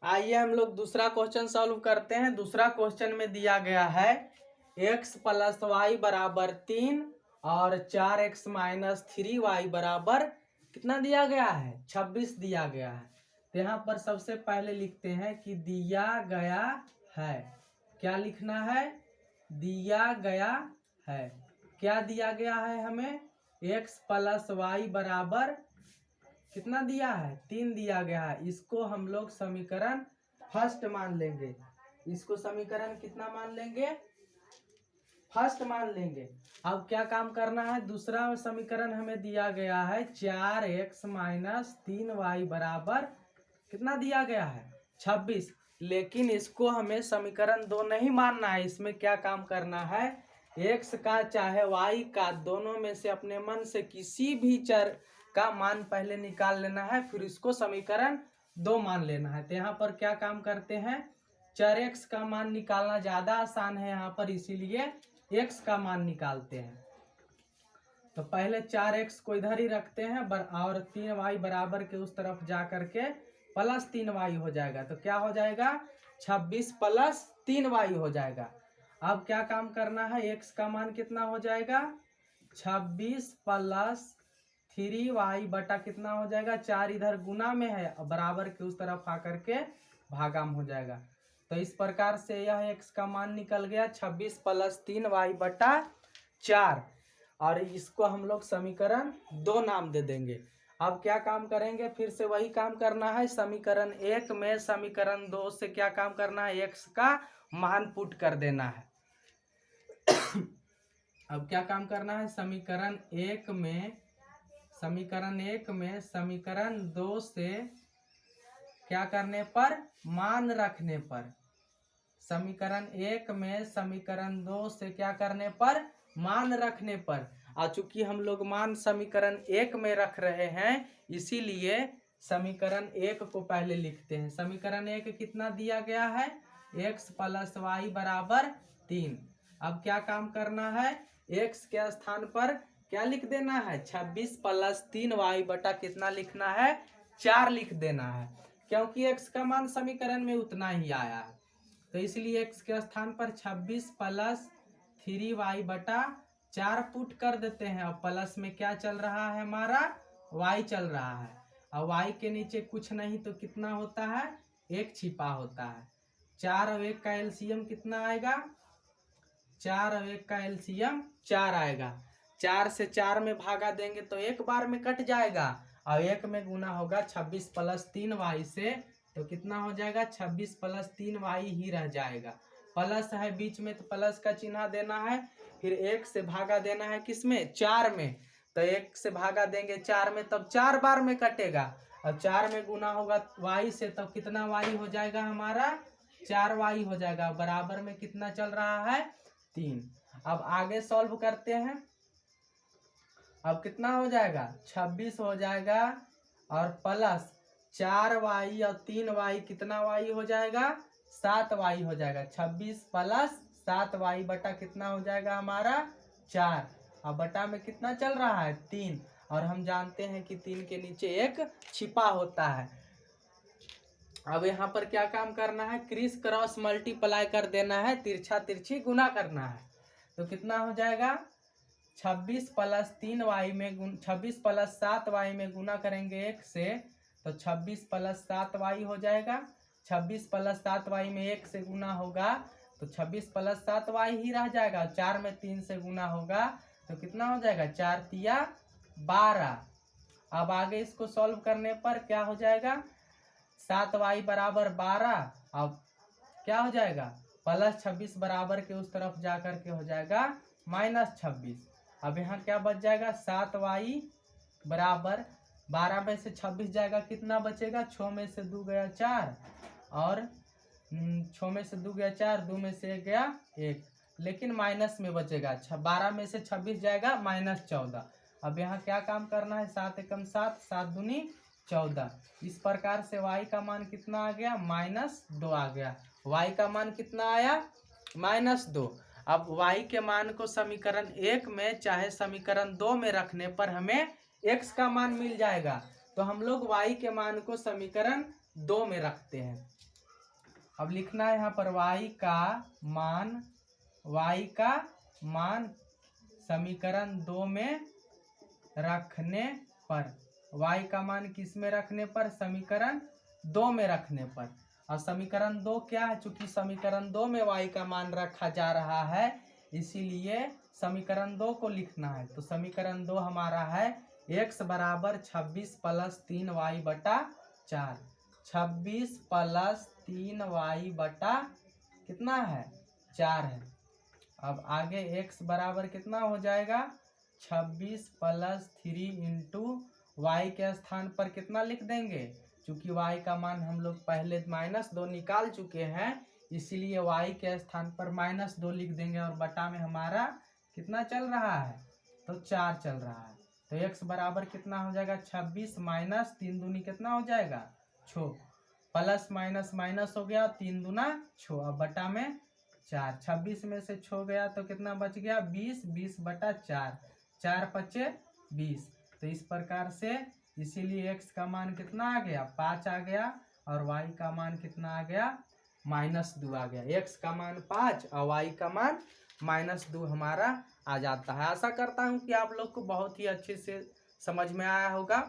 आइए हम लोग दूसरा क्वेश्चन सॉल्व करते हैं। दूसरा क्वेश्चन में दिया गया है x प्लस वाई बराबर 3 और 4x माइनस 3y बराबर कितना दिया गया है, 26 दिया गया है। तो यहाँ पर सबसे पहले लिखते हैं कि दिया गया है। क्या लिखना है? दिया गया है। क्या दिया गया है हमें? x प्लस वाई बराबर कितना दिया है, 3 दिया गया है। इसको हम लोग समीकरण फर्स्ट मान लेंगे। इसको समीकरण कितना मान लेंगे? फर्स्ट मान लेंगे। अब क्या काम करना है? दूसरा समीकरण हमें दिया गया है 4x माइनस 3y बराबर कितना दिया गया है, 26। लेकिन इसको हमें समीकरण 2 नहीं मानना है। इसमें क्या काम करना है, x का चाहे y का, दोनों में से अपने मन से किसी भी चर का मान पहले निकाल लेना है, फिर इसको समीकरण 2 मान लेना है। तो यहाँ पर क्या काम करते हैं, चर x का मान निकालना ज्यादा आसान है यहाँ पर, इसीलिए x का मान निकालते हैं। तो पहले 4x को इधर ही रखते हैं और 3y बराबर के उस तरफ जा करके प्लस 3y हो जाएगा। तो क्या हो जाएगा, 26 प्लस 3y हो जाएगा। अब क्या काम करना है, x का मान कितना हो जाएगा, 26 प्लस 3y बटा कितना हो जाएगा, 4 इधर गुना में है, बराबर के उस तरफ आकर के भागा में हो जाएगा। तो इस प्रकार से यह x का मान निकल गया 26 प्लस 3y बटा 4, और इसको हम लोग समीकरण 2 नाम दे देंगे। अब क्या काम करेंगे, फिर से वही काम करना है। समीकरण 1 में समीकरण 2 से क्या काम करना है, x का मान पुट कर देना है। अब क्या काम करना है, समीकरण 1 में समीकरण 2 से क्या करने पर, मान रखने पर। समीकरण 1 में समीकरण 2 से क्या करने पर, मान रखने पर। और चूंकि हम लोग मान समीकरण 1 में रख रहे हैं, इसीलिए समीकरण 1 को पहले लिखते हैं। समीकरण 1 कितना दिया गया है, x प्लस वाई बराबर 3। अब क्या काम करना है, x के स्थान पर क्या लिख देना है, 26 प्लस 3y बटा कितना लिखना है, 4 लिख देना है, क्योंकि x का मान समीकरण में उतना ही आया है। तो इसलिए x के स्थान पर 26 प्लस 3y बटा 4 पुट कर देते हैं। और प्लस में क्या चल रहा है, हमारा y चल रहा है। और y के नीचे कुछ नहीं तो कितना होता है, 1 छिपा होता है। 4 और 1 का एलसीएम कितना आएगा, 4 और 1 का एलसीएम 4 आएगा। 4 से 4 में भागा देंगे तो एक बार में कट जाएगा, और 1 में गुना होगा 26 प्लस 3y से, तो कितना हो जाएगा, 26 प्लस 3y ही रह जाएगा। प्लस है बीच में तो प्लस का चिन्ह देना है, फिर 1 से भागा देना है किसमें, 4 में। तो 1 से भागा देंगे 4 में, तब 4 बार में कटेगा। और 4 में गुना होगा y से, तब कितना y हो जाएगा हमारा, 4y हो जाएगा। बराबर में कितना चल रहा है, 3। अब आगे सॉल्व करते हैं। अब कितना हो जाएगा, 26 हो जाएगा, और प्लस 4y और 3y, कितना y हो जाएगा, 7y हो जाएगा। 26 प्लस 7y बटा कितना हो जाएगा हमारा, 4। और बटा में कितना चल रहा है, 3। और हम जानते हैं कि 3 के नीचे 1 छिपा होता है। अब यहाँ पर क्या काम करना है, क्रिस क्रॉस मल्टीप्लाई कर देना है, तिरछा तिरछी गुना करना है। तो कितना हो जाएगा, 26 प्लस 3y में 26 प्लस 7y में गुना करेंगे 1 से, तो 26 प्लस 7y हो जाएगा। 26 प्लस 7y में 1 से गुना होगा तो 26 प्लस 7y ही रह जाएगा। 4 में 3 से गुना होगा तो कितना हो जाएगा, 4 तिया 12। अब आगे इसको सॉल्व करने पर क्या हो जाएगा, 7y बराबर 12। अब क्या हो जाएगा, प्लस 26 बराबर के उस तरफ जा कर के हो जाएगा माइनस 26। अब यहाँ क्या बच जाएगा, 7y बराबर 12 में से 26 जाएगा, कितना बचेगा, 6 में से 2 गया 4, और 6 में से 2 गया 4, 2 में से 1 गया 1, लेकिन माइनस में बचेगा। 12 में से 26 जाएगा माइनस 14। अब यहाँ क्या काम करना है, 7 एकम 7, 7 दूनी 14। इस प्रकार से y का मान कितना आ गया, -2 आ गया। y का मान कितना आया, -2। अब y के मान को समीकरण 1 में चाहे समीकरण 2 में रखने पर हमें x का मान मिल जाएगा। तो हम लोग y के मान को समीकरण 2 में रखते हैं। अब लिखना है यहाँ पर y का मान समीकरण 2 में रखने पर, y का मान किस में रखने पर, समीकरण 2 में रखने पर। अब समीकरण 2 क्या है, चूंकि समीकरण 2 में y का मान रखा जा रहा है इसीलिए समीकरण 2 को लिखना है। तो समीकरण 2 हमारा है x बराबर 26 प्लस 3y बटा 4। 26 प्लस 3y बटा कितना है, 4 है। अब आगे x बराबर कितना हो जाएगा, 26 प्लस 3 इंटू वाई के स्थान पर कितना लिख देंगे, चूंकि y का मान हम लोग पहले -2 निकाल चुके हैं इसीलिए y के स्थान पर -2 लिख देंगे और बटा में हमारा कितना चल रहा है, तो 4 चल रहा है। तो x बराबर कितना हो जाएगा, 26 माइनस 3 दूनी कितना हो जाएगा, 6, प्लस माइनस माइनस हो गया, 3 दूना 6, अब बटा में 4। 26 में से 6 गया तो कितना बच गया, 20, 20 बटा 4, 4 पचे 20। तो इस प्रकार से इसीलिए x का मान कितना आ गया, 5 आ गया और y का मान कितना आ गया, -2 आ गया। x का मान 5 और y का मान -2 हमारा आ जाता है। आशा करता हूँ कि आप लोग को बहुत ही अच्छे से समझ में आया होगा।